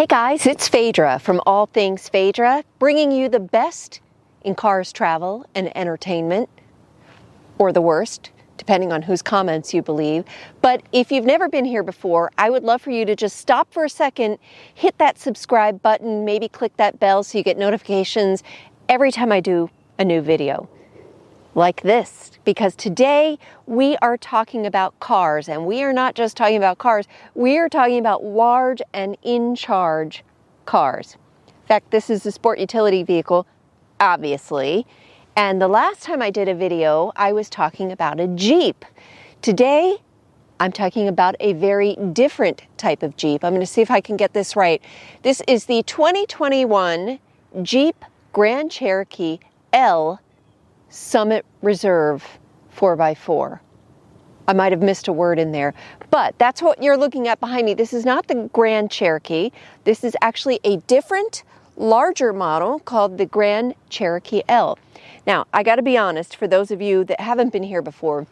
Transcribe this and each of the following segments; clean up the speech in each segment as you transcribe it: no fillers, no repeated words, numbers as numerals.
Hey guys, it's Fadra from All Things Fadra, bringing you the best in cars travel and entertainment, or the worst, depending on whose comments you believe. But if you've never been here before, I would love for you to just stop for a second, hit that subscribe button, maybe click that bell so you get notifications every time I do a new video. Like this, because today we are talking about cars, and we are not just talking about cars, we are talking about large and in-charge cars. In fact, this is a sport utility vehicle, obviously, and the last time I did a video, I was talking about a Jeep. Today, I'm talking about a very different type of Jeep. I'm going to see if I can get this right. This is the 2021 Jeep Grand Cherokee L Summit Reserve 4x4. I might have missed a word in there, but that's what you're looking at behind me. This is not the Grand Cherokee. This is actually a different, larger model called the Grand Cherokee L. Now, I got to be honest, for those of you that haven't been here before,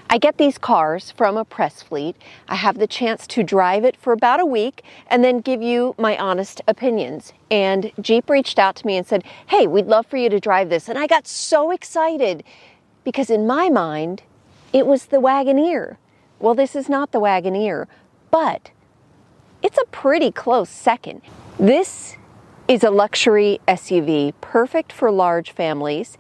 I get these cars from a press fleet. I have the chance to drive it for about a week and then give you my honest opinions. And Jeep reached out to me and said, hey, we'd love for you to drive this. And I got so excited because in my mind, it was the Wagoneer. Well, this is not the Wagoneer, but it's a pretty close second. This is a luxury SUV, perfect for large families.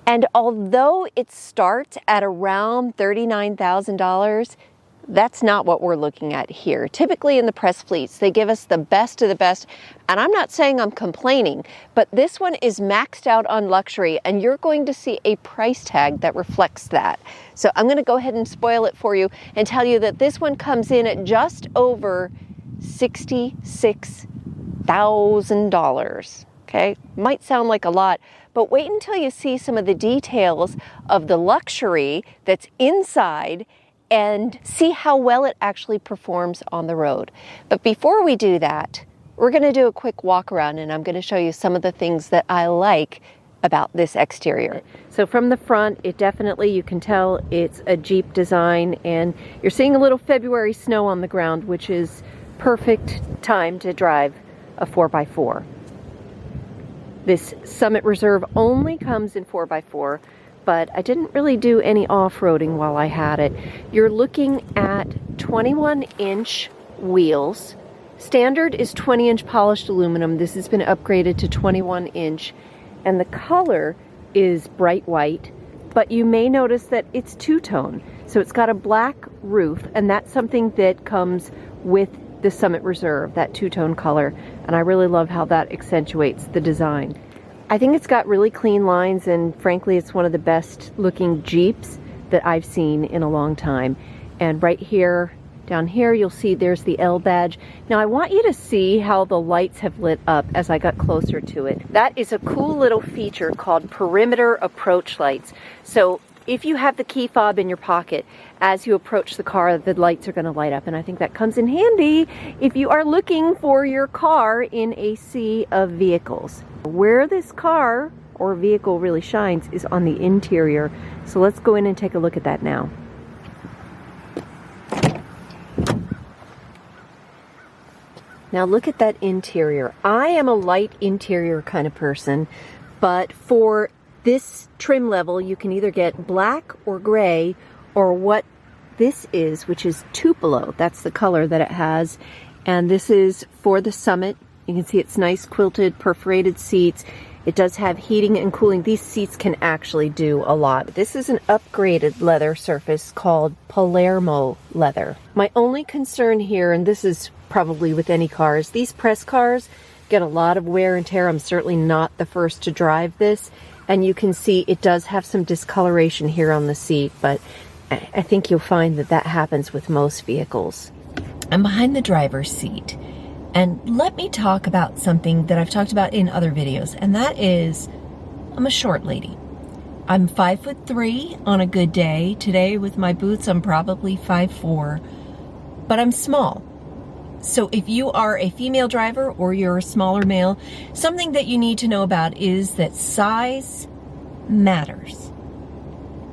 And although it starts at around $39,000, that's not what we're looking at here. Typically in the press fleets, they give us the best of the best. And I'm not saying I'm complaining, but this one is maxed out on luxury, and you're going to see a price tag that reflects that. So I'm going to go ahead and spoil it for you and tell you that this one comes in at just over $66,000. Okay, might sound like a lot, but wait until you see some of the details of the luxury that's inside and see how well it actually performs on the road. But before we do that, we're going to do a quick walk around, and I'm going to show you some of the things that I like about this exterior. So from the front, it definitely, you can tell it's a Jeep design, and you're seeing a little February snow on the ground, which is perfect time to drive a 4x4. This Summit Reserve only comes in 4x4, but I didn't really do any off-roading while I had it. You're looking at 21-inch wheels. Standard is 20-inch polished aluminum. This has been upgraded to 21-inch, and the color is bright white, but you may notice that it's two-tone. So it's got a black roof, and that's something that comes with the Summit Reserve, that two-tone color, and I really love how that accentuates the design. I think it's got really clean lines, and frankly it's one of the best looking Jeeps that I've seen in a long time. And right here, down here, you'll see there's the L badge. Now I want you to see how the lights have lit up as I got closer to it. That is a cool little feature called perimeter approach lights. So if you have the key fob in your pocket, as you approach the car, the lights are going to light up. And I think that comes in handy if you are looking for your car in a sea of vehicles. Where this car or vehicle really shines is on the interior. So let's go in and take a look at that now. Now look at that interior. I am a light interior kind of person, but for this trim level, you can either get black or gray, or what this is, which is Tupelo. That's the color that it has. And this is for the Summit. You can see it's nice quilted, perforated seats. It does have heating and cooling. These seats can actually do a lot. This is an upgraded leather surface called Palermo leather. My only concern here, and this is probably with any cars, these press cars get a lot of wear and tear. I'm certainly not the first to drive this. And you can see it does have some discoloration here on the seat, but I think you'll find that that happens with most vehicles. I'm behind the driver's seat, and let me talk about something that I've talked about in other videos, and that is I'm a short lady. I'm 5'3" on a good day. Today with my boots, I'm probably 5'4", but I'm small. So if you are a female driver or you're a smaller male, something that you need to know about is that size matters.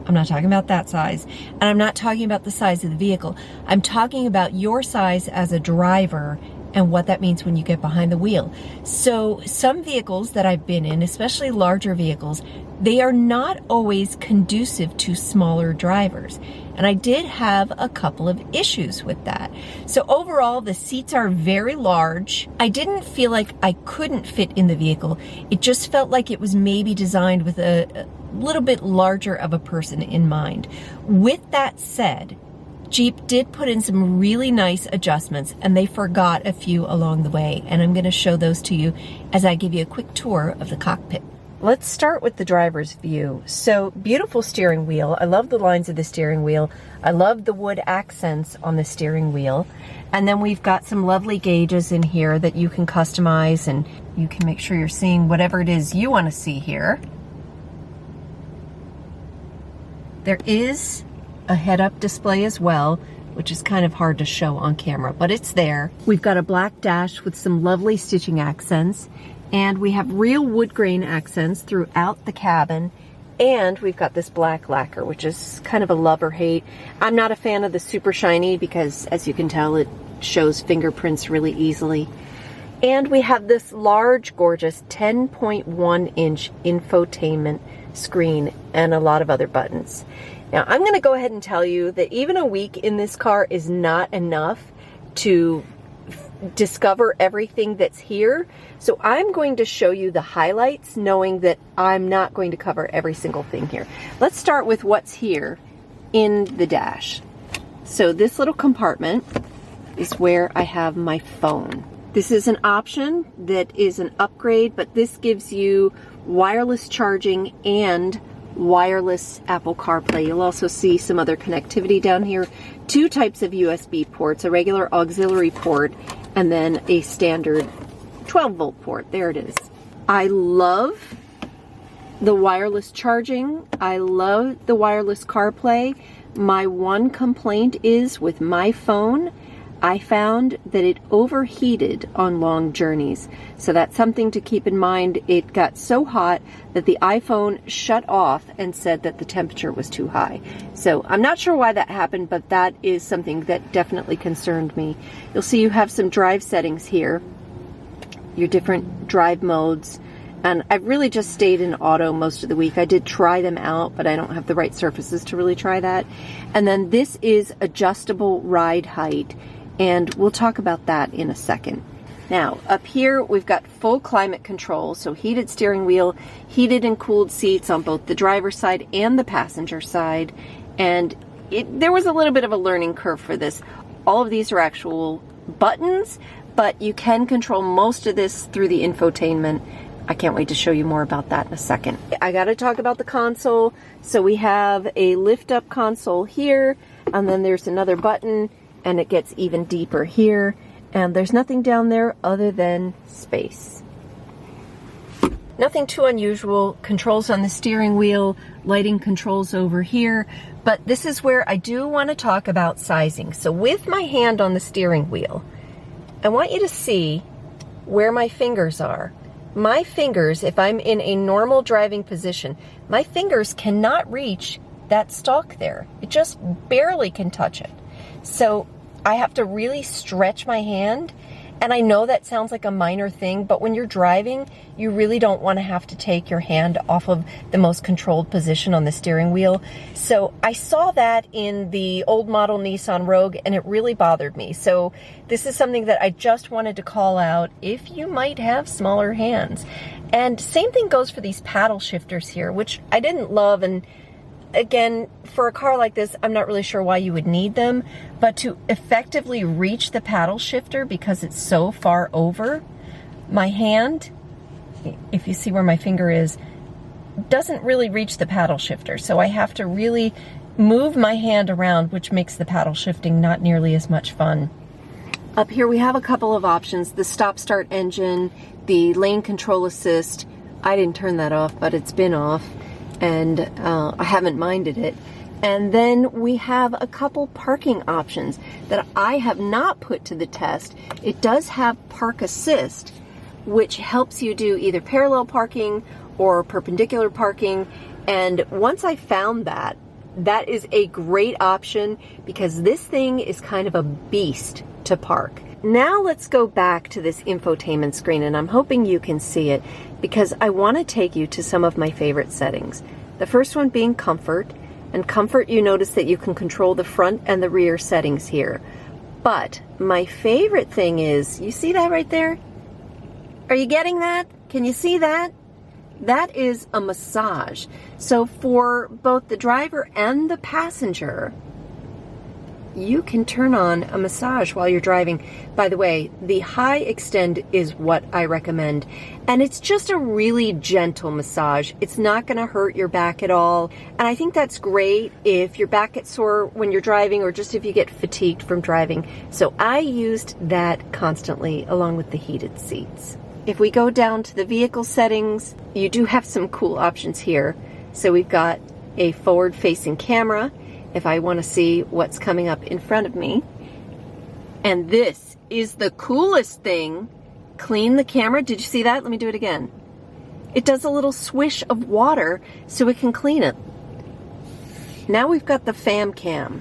I'm not talking about that size, and I'm not talking about the size of the vehicle. I'm talking about your size as a driver and what that means when you get behind the wheel. So some vehicles that I've been in, especially larger vehicles, they are not always conducive to smaller drivers. And I did have a couple of issues with that. So overall, the seats are very large. I didn't feel like I couldn't fit in the vehicle. It just felt like it was maybe designed with a little bit larger of a person in mind. With that said, Jeep did put in some really nice adjustments, and they forgot a few along the way. And I'm going to show those to you as I give you a quick tour of the cockpit. Let's start with the driver's view. So beautiful steering wheel. I love the lines of the steering wheel. I love the wood accents on the steering wheel. And then we've got some lovely gauges in here that you can customize, and you can make sure you're seeing whatever it is you want to see here. There is a head-up display as well, which is kind of hard to show on camera, but it's there. We've got a black dash with some lovely stitching accents. And we have real wood grain accents throughout the cabin. And we've got this black lacquer, which is kind of a love or hate. I'm not a fan of the super shiny because, as you can tell, it shows fingerprints really easily. And we have this large, gorgeous 10.1-inch infotainment screen and a lot of other buttons. Now, I'm going to go ahead and tell you that even a week in this car is not enough to discover everything that's here. So I'm going to show you the highlights, knowing that I'm not going to cover every single thing here. Let's start with what's here in the dash. So this little compartment is where I have my phone. This is an option that is an upgrade, but this gives you wireless charging and wireless Apple CarPlay. You'll also see some other connectivity down here. Two types of USB ports, a regular auxiliary port and then a standard 12-volt port. There it is. I love the wireless charging. I love the wireless CarPlay. My one complaint is with my phone, I found that it overheated on long journeys. So that's something to keep in mind. It got so hot that the iPhone shut off and said that the temperature was too high. So I'm not sure why that happened, but that is something that definitely concerned me. You'll see you have some drive settings here, your different drive modes. And I've really just stayed in auto most of the week. I did try them out, but I don't have the right surfaces to really try that. And then this is adjustable ride height. And we'll talk about that in a second. Now, up here, we've got full climate control, so heated steering wheel, heated and cooled seats on both the driver's side and the passenger side. And there was a little bit of a learning curve for this. All of these are actual buttons, but you can control most of this through the infotainment. I can't wait to show you more about that in a second. I gotta talk about the console. So we have a lift-up console here, and then there's another button, and it gets even deeper here, and there's nothing down there other than space. Nothing too unusual. Controls on the steering wheel, lighting controls over here, but this is where I do want to talk about sizing. So with my hand on the steering wheel, I want you to see where my fingers are. My fingers, if I'm in a normal driving position, my fingers cannot reach that stalk there. It just barely can touch it. So I have to really stretch my hand, and I know that sounds like a minor thing, but when you're driving, you really don't want to have to take your hand off of the most controlled position on the steering wheel. So I saw that in the old model Nissan Rogue, and it really bothered me. So this is something that I just wanted to call out if you might have smaller hands. And same thing goes for these paddle shifters here, which I didn't love. And again, for a car like this, I'm not really sure why you would need them, but to effectively reach the paddle shifter because it's so far over, my hand, if you see where my finger is, doesn't really reach the paddle shifter. So I have to really move my hand around, which makes the paddle shifting not nearly as much fun. Up here we have a couple of options: the stop-start engine, the lane control assist. I didn't turn that off, but it's been off, and I haven't minded it. And then we have a couple parking options that I have not put to the test. It does have park assist, which helps you do either parallel parking or perpendicular parking. And once I found that, that is a great option because this thing is kind of a beast to park. now let's go back to this infotainment screen, and I'm hoping you can see it because I want to take you to some of my favorite settings. The first one being comfort, and comfort, you notice that you can control the front and the rear settings here. But my favorite thing is, you see that right there? Are you getting that? Can you see that? That is a massage. So for both the driver and the passenger, you can turn on a massage while you're driving. By the way, the high extend is what I recommend. And it's just a really gentle massage. It's not gonna hurt your back at all. And I think that's great if your back gets sore when you're driving, or just if you get fatigued from driving. So I used that constantly along with the heated seats. If we go down to the vehicle settings, you do have some cool options here. So we've got a forward-facing camera if I want to see what's coming up in front of me. And this is the coolest thing. Clean the camera. Did you see that? Let me do it again. It does a little swish of water so it can clean it. Now we've got the FamCam.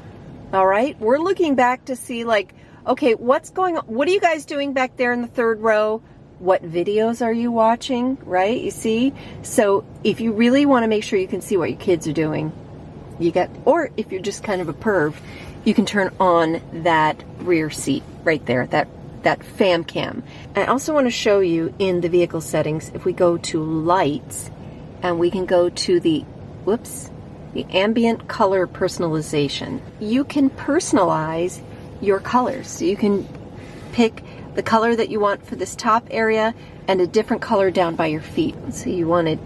All right, we're looking back to see, like, okay, what's going on? What are you guys doing back there in the third row? What videos are you watching, right? You see? So if you really want to make sure you can see what your kids are doing, you get, or if you're just kind of a perv, you can turn on that rear seat right there, that FamCam. I also want to show you in the vehicle settings, if we go to lights and we can go to the ambient color personalization. You can personalize your colors. So you can pick the color that you want for this top area and a different color down by your feet. So you wanted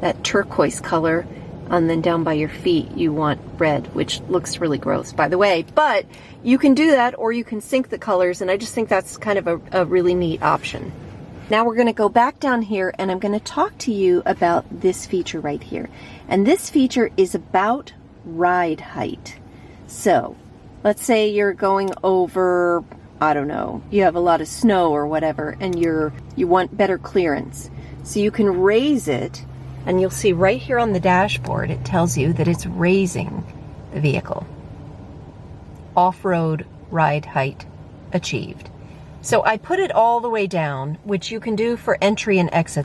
that turquoise color, and then down by your feet you want red, which looks really gross, by the way, but you can do that, or you can sync the colors, and I just think that's kind of a really neat option. Now we're going to go back down here, and I'm going to talk to you about this feature right here. And this feature is about ride height. So let's say you're going over, I don't know, you have a lot of snow or whatever, and you want better clearance. So you can raise it, and you'll see right here on the dashboard, it tells you that it's raising the vehicle. Off-road ride height achieved. So I put it all the way down, which you can do for entry and exit.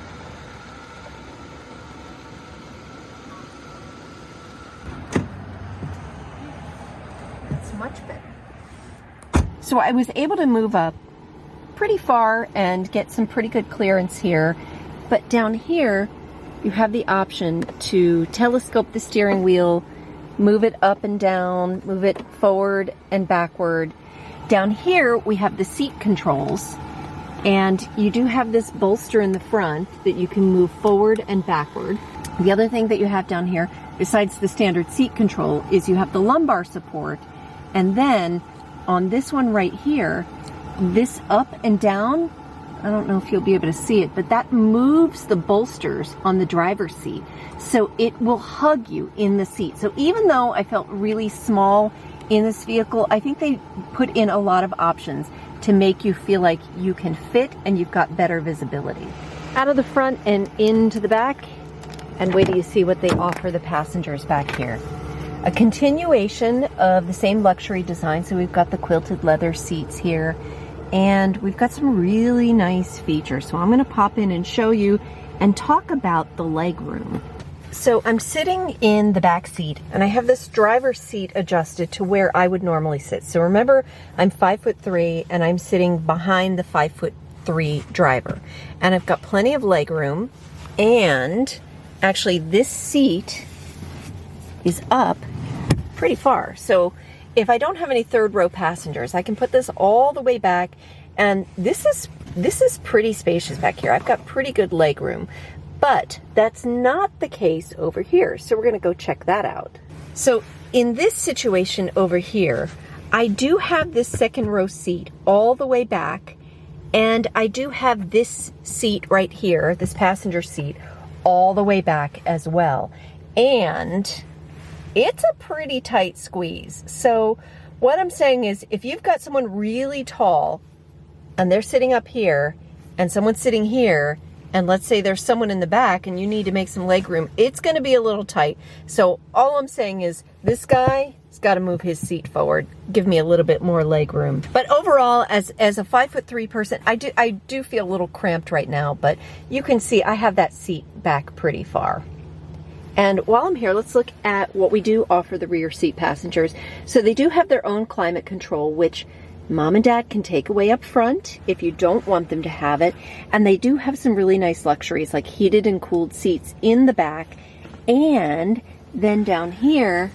It's much better. So I was able to move up pretty far and get some pretty good clearance here. But down here, you have the option to telescope the steering wheel, move it up and down, move it forward and backward. Down here, we have the seat controls, and you do have this bolster in the front that you can move forward and backward. The other thing that you have down here, besides the standard seat control, is you have the lumbar support. And then on this one right here, this up and down, I don't know if you'll be able to see it, but that moves the bolsters on the driver's seat. So it will hug you in the seat. So even though I felt really small in this vehicle, I think they put in a lot of options to make you feel like you can fit and you've got better visibility. Out of the front and into the back, and wait till you see what they offer the passengers back here. A continuation of the same luxury design. So we've got the quilted leather seats here, and we've got some really nice features. So I'm going to pop in and show you and talk about the leg room. So I'm sitting in the back seat, and I have this driver's seat adjusted to where I would normally sit. So remember, I'm 5'3", and I'm sitting behind the 5'3" driver. And I've got plenty of leg room, and actually this seat is up pretty far. So if I don't have any third row passengers, I can put this all the way back, and this is pretty spacious back here. I've got pretty good leg room, but that's not the case over here. So we're gonna go check that out. So in this situation over here, I do have this second row seat all the way back, and I do have this seat right here, this passenger seat, all the way back as well. And it's a pretty tight squeeze. So what I'm saying is, if you've got someone really tall and they're sitting up here and someone's sitting here, and let's say there's someone in the back and you need to make some leg room, it's going to be a little tight. So all I'm saying is, this guy He's got to move his seat forward, give me a little bit more leg room. But overall, as a 5'3" person, I do feel a little cramped right now, but you can see I have that seat back pretty far. And while I'm here, let's look at what we do offer the rear seat passengers. So they do have their own climate control, which Mom and Dad can take away up front if you don't want them to have it. And they do have some really nice luxuries like heated and cooled seats in the back. And then down here,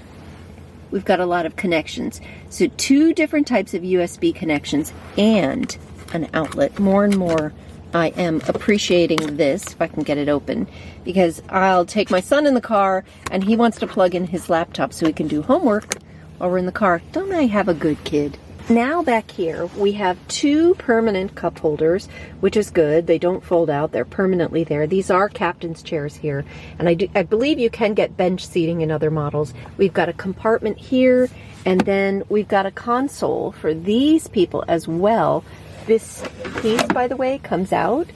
we've got a lot of connections. So 2 different types of USB connections and an outlet. More and more I am appreciating this, if I can get it open, because I'll take my son in the car and he wants to plug in his laptop so he can do homework while we're in the car. Don't I have a good kid? Now back here, we have 2 permanent cup holders, which is good. They don't fold out. They're permanently there. These are captain's chairs here. And I believe you can get bench seating in other models. We've got a compartment here, and then we've got a console for these people as well. This piece, by the way, comes out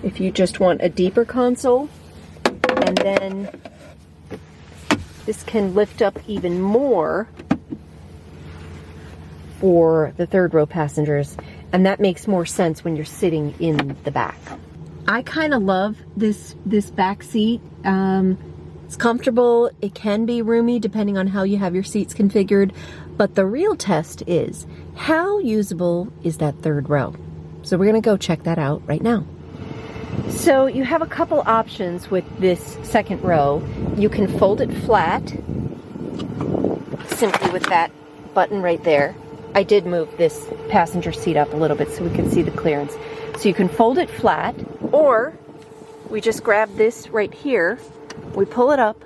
if you just want a deeper console. And then this can lift up even more for the 3rd row passengers, and that makes more sense when you're sitting in the back. I kind of love this back seat. It's comfortable. It can be roomy depending on how you have your seats configured, but the real test is how usable is that 3rd row. So we're gonna go check that out right now. So you have a couple options with this 2nd row. You can fold it flat, simply with that button right there. I did move this passenger seat up a little bit so we can see the clearance. So you can fold it flat, or we just grab this right here, we pull it up,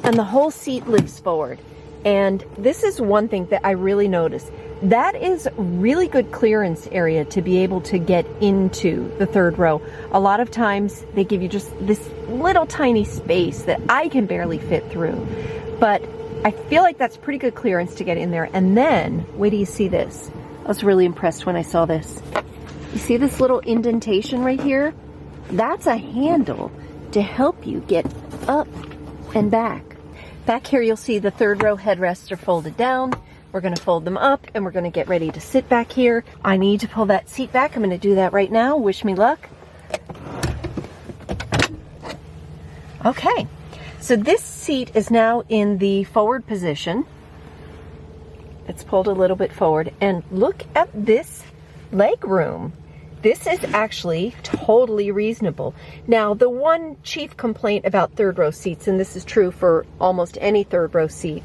and the whole seat lifts forward. And this is one thing that I really noticed. That is really good clearance area to be able to get into the 3rd row. A lot of times they give you just this little tiny space that I can barely fit through. But I feel like that's pretty good clearance to get in there. And then, wait till you see this. I was really impressed when I saw this. You see this little indentation right here? That's a handle to help you get up and back. Back here you'll see the 3rd row headrests are folded down. We're gonna fold them up and we're gonna get ready to sit back here. I need to pull that seat back. I'm gonna do that right now. Wish me luck. Okay. So this seat is now in the forward position. It's pulled a little bit forward, and look at this leg room. This is actually totally reasonable. Now, the one chief complaint about 3rd row seats, and this is true for almost any 3rd row seat,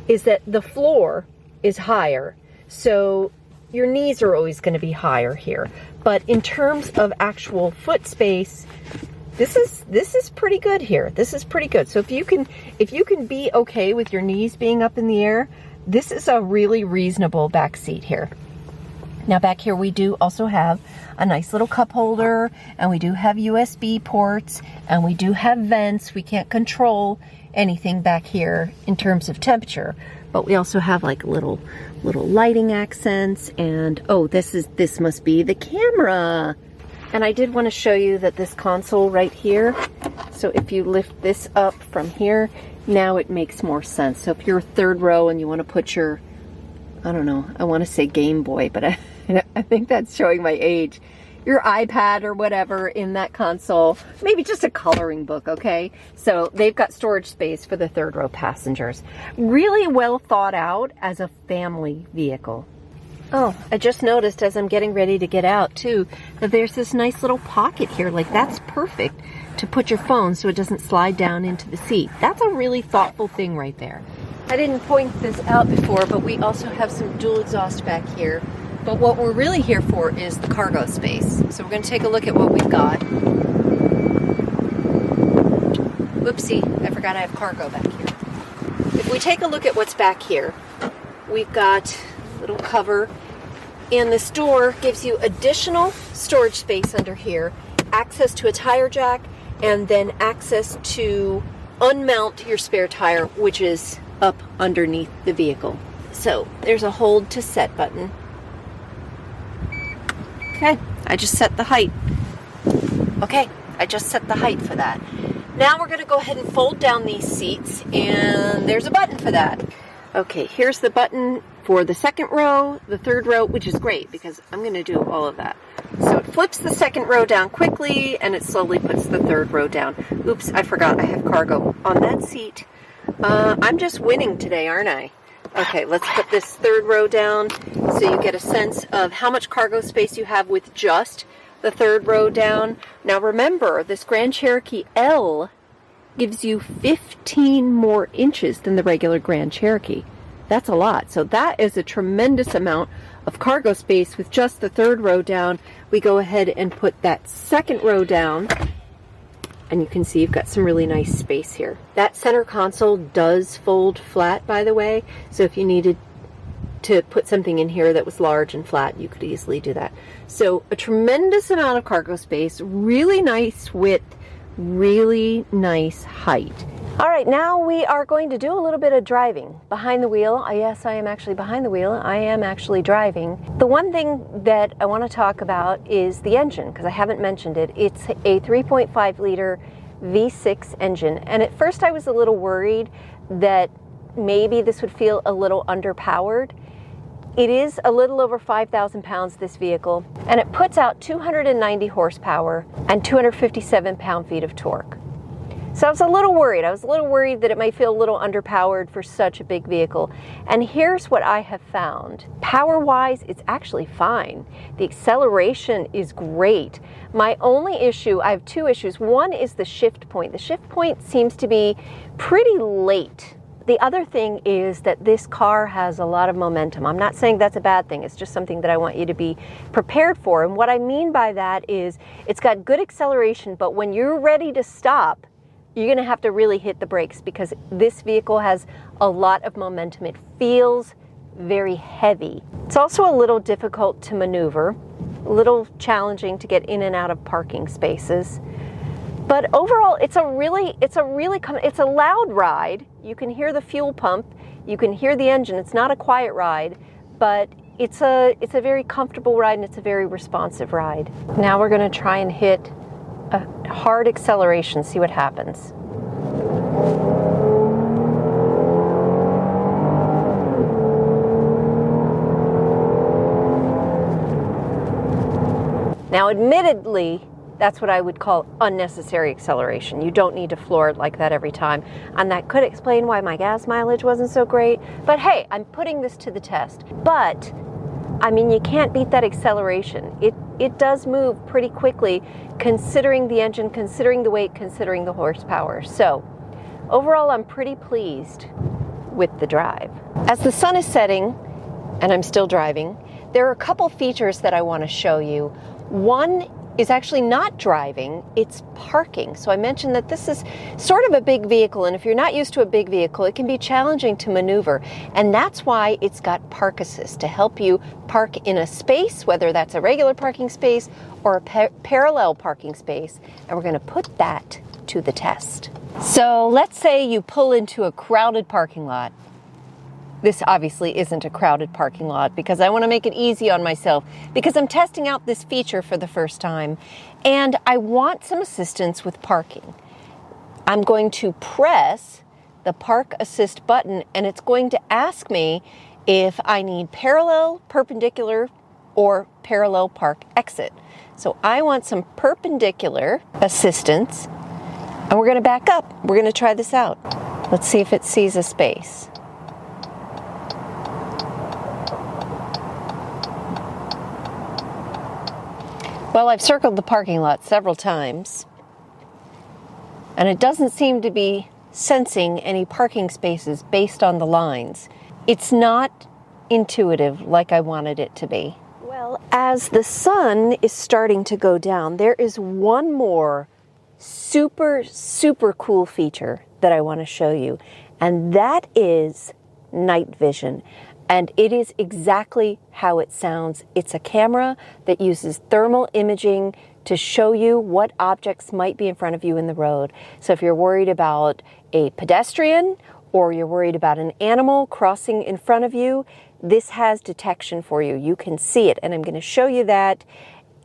is that the floor is higher. So your knees are always going to be higher here. But in terms of actual foot space, this is pretty good here. This is pretty good. So if you can be okay with your knees being up in the air, this is a really reasonable back seat here. Now back here we do also have a nice little cup holder, and we do have USB ports, and we do have vents. We can't control anything back here in terms of temperature, but we also have like little lighting accents, and oh, this must be the camera. And I did want to show you that this console right here, so if you lift this up from here, now it makes more sense. So if you're 3rd row and you want to put your, I don't know, I want to say Game Boy, but I think that's showing my age, your iPad or whatever in that console, maybe just a coloring book, okay? So they've got storage space for the 3rd row passengers. Really well thought out as a family vehicle. Oh, I just noticed as I'm getting ready to get out too, that there's this nice little pocket here. Like, that's perfect to put your phone so it doesn't slide down into the seat. That's a really thoughtful thing right there. I didn't point this out before, but we also have some dual exhaust back here. But what we're really here for is the cargo space. So we're going to take a look at what we've got. Whoopsie, I forgot I have cargo back here. If we take a look at what's back here, we've got a little cover, and this door gives you additional storage space under here, access to a tire jack, and then access to unmount your spare tire, which is up underneath the vehicle. So there's a hold to set button. Okay, I just set the height. Okay, I just set the height for that. Now we're going to go ahead and fold down these seats, and there's a button for that. Okay, here's the button for the second row, the third row, which is great because I'm going to do all of that. So it flips the second row down quickly and it slowly puts the third row down. Oops, I forgot I have cargo on that seat. I'm just winning today, aren't I? Okay, let's put this third row down so you get a sense of how much cargo space you have with just the third row down. Now remember, this Grand Cherokee L gives you 15 more inches than the regular Grand Cherokee. That's a lot. So that is a tremendous amount of cargo space with just the third row down. We go ahead and put that second row down, and you can see you've got some really nice space here. That center console does fold flat, by the way, so if you needed to put something in here that was large and flat, you could easily do that. So a tremendous amount of cargo space, really nice width, really nice height. All right, now we are going to do a little bit of driving behind the wheel. Yes, I am actually behind the wheel. I am actually driving. The one thing that I want to talk about is the engine, because I haven't mentioned it. It's a 3.5 liter V6 engine, and at first I was a little worried that maybe this would feel a little underpowered. It is a little over 5,000 pounds, this vehicle, and it puts out 290 horsepower and 257 pound-feet of torque. So I was a little worried. I was a little worried that it might feel a little underpowered for such a big vehicle. And here's what I have found. Power-wise, it's actually fine. The acceleration is great. My only issue, I have two issues. One is the shift point. The shift point seems to be pretty late. The other thing is that this car has a lot of momentum. I'm not saying that's a bad thing. It's just something that I want you to be prepared for. And what I mean by that is it's got good acceleration, but when you're ready to stop, you're going to have to really hit the brakes because this vehicle has a lot of momentum. It feels very heavy. It's also a little difficult to maneuver, a little challenging to get in and out of parking spaces. But overall, it's a loud ride. You can hear the fuel pump, you can hear the engine. It's not a quiet ride, but it's a very comfortable ride and it's a very responsive ride. Now we're going to try and hit a hard acceleration, see what happens. Now, admittedly, that's what I would call unnecessary acceleration. You don't need to floor it like that every time. And that could explain why my gas mileage wasn't so great. But hey, I'm putting this to the test. But, I mean, you can't beat that acceleration. It does move pretty quickly, considering the engine, considering the weight, considering the horsepower. So, overall, I'm pretty pleased with the drive. As the sun is setting, and I'm still driving, there are a couple features that I want to show you. One is actually not driving, it's parking. So I mentioned that this is sort of a big vehicle, and if you're not used to a big vehicle, it can be challenging to maneuver. And that's why it's got park assist to help you park in a space, whether that's a regular parking space or a parallel parking space. And we're going to put that to the test. So let's say you pull into a crowded parking lot. This obviously isn't a crowded parking lot because I want to make it easy on myself because I'm testing out this feature for the first time and I want some assistance with parking. I'm going to press the Park Assist button and it's going to ask me if I need parallel, perpendicular, or parallel park exit. So I want some perpendicular assistance and we're going to back up. We're going to try this out. Let's see if it sees a space. Well, I've circled the parking lot several times, and it doesn't seem to be sensing any parking spaces based on the lines. It's not intuitive like I wanted it to be. Well, as the sun is starting to go down, there is one more super, super cool feature that I want to show you, and that is night vision. And it is exactly how it sounds. It's a camera that uses thermal imaging to show you what objects might be in front of you in the road. So if you're worried about a pedestrian or you're worried about an animal crossing in front of you, this has detection for you. You can see it, and I'm going to show you that.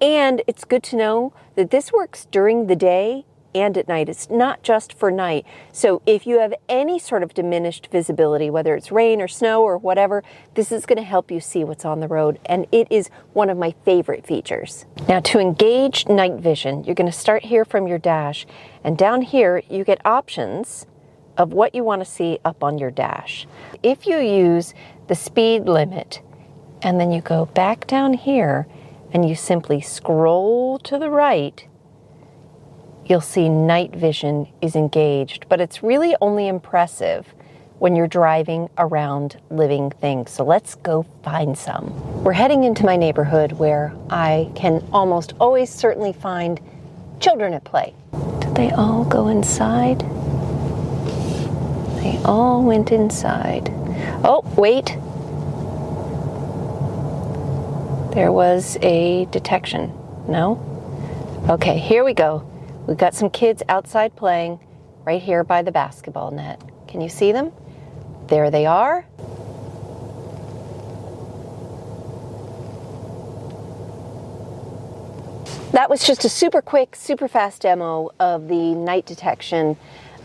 And it's good to know that this works during the day and at night. It's not just for night. So if you have any sort of diminished visibility, whether it's rain or snow or whatever, this is going to help you see what's on the road. And it is one of my favorite features. Now, to engage night vision, you're going to start here from your dash. And down here, you get options of what you want to see up on your dash. If you use the speed limit, and then you go back down here, and you simply scroll to the right, you'll see night vision is engaged, but it's really only impressive when you're driving around living things. So let's go find some. We're heading into my neighborhood where I can almost always certainly find children at play. Did they all go inside? They all went inside. Oh, wait. There was a detection. No? Okay, here we go. We've got some kids outside playing right here by the basketball net. Can you see them? There they are. That was just a super quick, super fast demo of the night detection.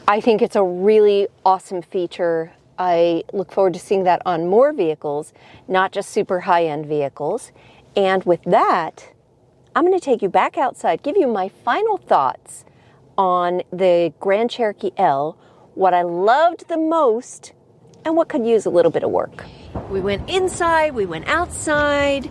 I think it's a really awesome feature. I look forward to seeing that on more vehicles, not just super high-end vehicles. And with that, I'm going to take you back outside, give you my final thoughts on the Grand Cherokee L, what I loved the most, and what could use a little bit of work. We went inside, we went outside.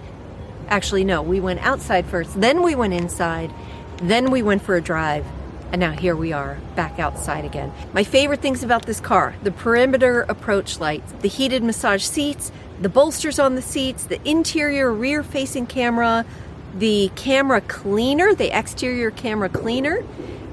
Actually, no, we went outside first, then we went inside, then we went for a drive, and now here we are, back outside again. My favorite things about this car: the perimeter approach lights, the heated massage seats, the bolsters on the seats, the interior rear-facing camera, the camera cleaner, the exterior camera cleaner,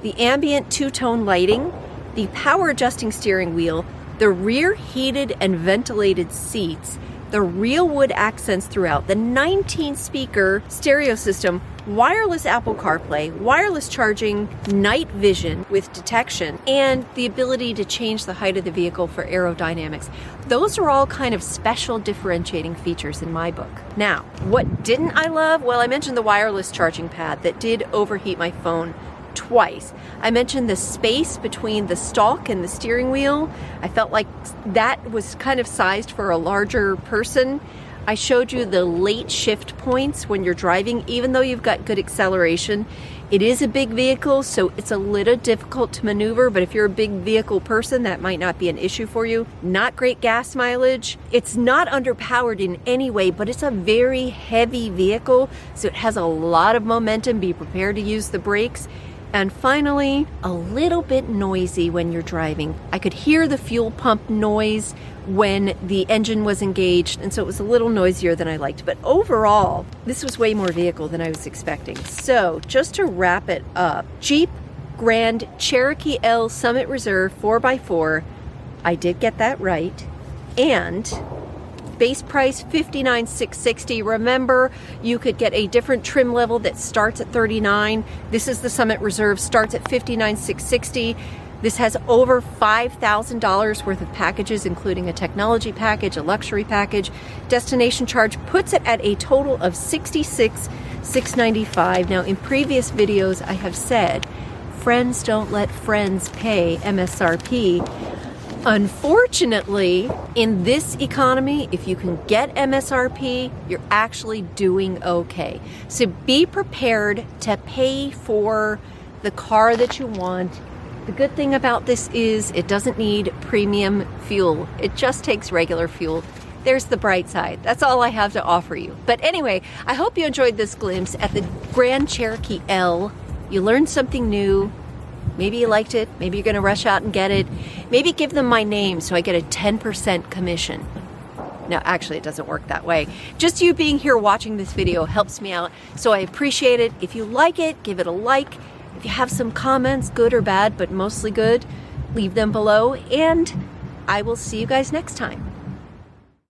the ambient two-tone lighting, the power adjusting steering wheel, the rear heated and ventilated seats, the real wood accents throughout, the 19-speaker stereo system, wireless Apple CarPlay, wireless charging, night vision with detection, and the ability to change the height of the vehicle for aerodynamics. Those are all kind of special differentiating features in my book. Now, what didn't I love? Well, I mentioned the wireless charging pad that did overheat my phone twice. I mentioned the space between the stalk and the steering wheel. I felt like that was kind of sized for a larger person. I showed you the late shift points when you're driving. Even though you've got good acceleration, it is a big vehicle, so it's a little difficult to maneuver, but if you're a big vehicle person, that might not be an issue for you. Not great gas mileage. It's not underpowered in any way, but it's a very heavy vehicle, so it has a lot of momentum. Be prepared to use the brakes. And finally, a little bit noisy when you're driving. I could hear the fuel pump noise when the engine was engaged, and so it was a little noisier than I liked. But overall, this was way more vehicle than I was expecting. So just to wrap it up, Jeep Grand Cherokee L Summit Reserve 4x4, I did get that right. And base price $59,660. Remember, you could get a different trim level that starts at $39,000. This is the Summit Reserve, starts at $59,660. This has over $5,000 worth of packages, including a technology package, a luxury package. Destination charge puts it at a total of $66,695. Now, in previous videos, I have said, friends don't let friends pay MSRP. Unfortunately, in this economy, if you can get MSRP, you're actually doing okay. So be prepared to pay for the car that you want. The good thing about this is it doesn't need premium fuel. It just takes regular fuel. There's the bright side. That's all I have to offer you. But anyway, I hope you enjoyed this glimpse at the Grand Cherokee L. You learned something new. Maybe you liked it. Maybe you're going to rush out and get it. Maybe give them my name so I get a 10% commission. No, actually, it doesn't work that way. Just you being here watching this video helps me out, so I appreciate it. If you like it, give it a like. If you have some comments, good or bad, but mostly good, leave them below, and I will see you guys next time.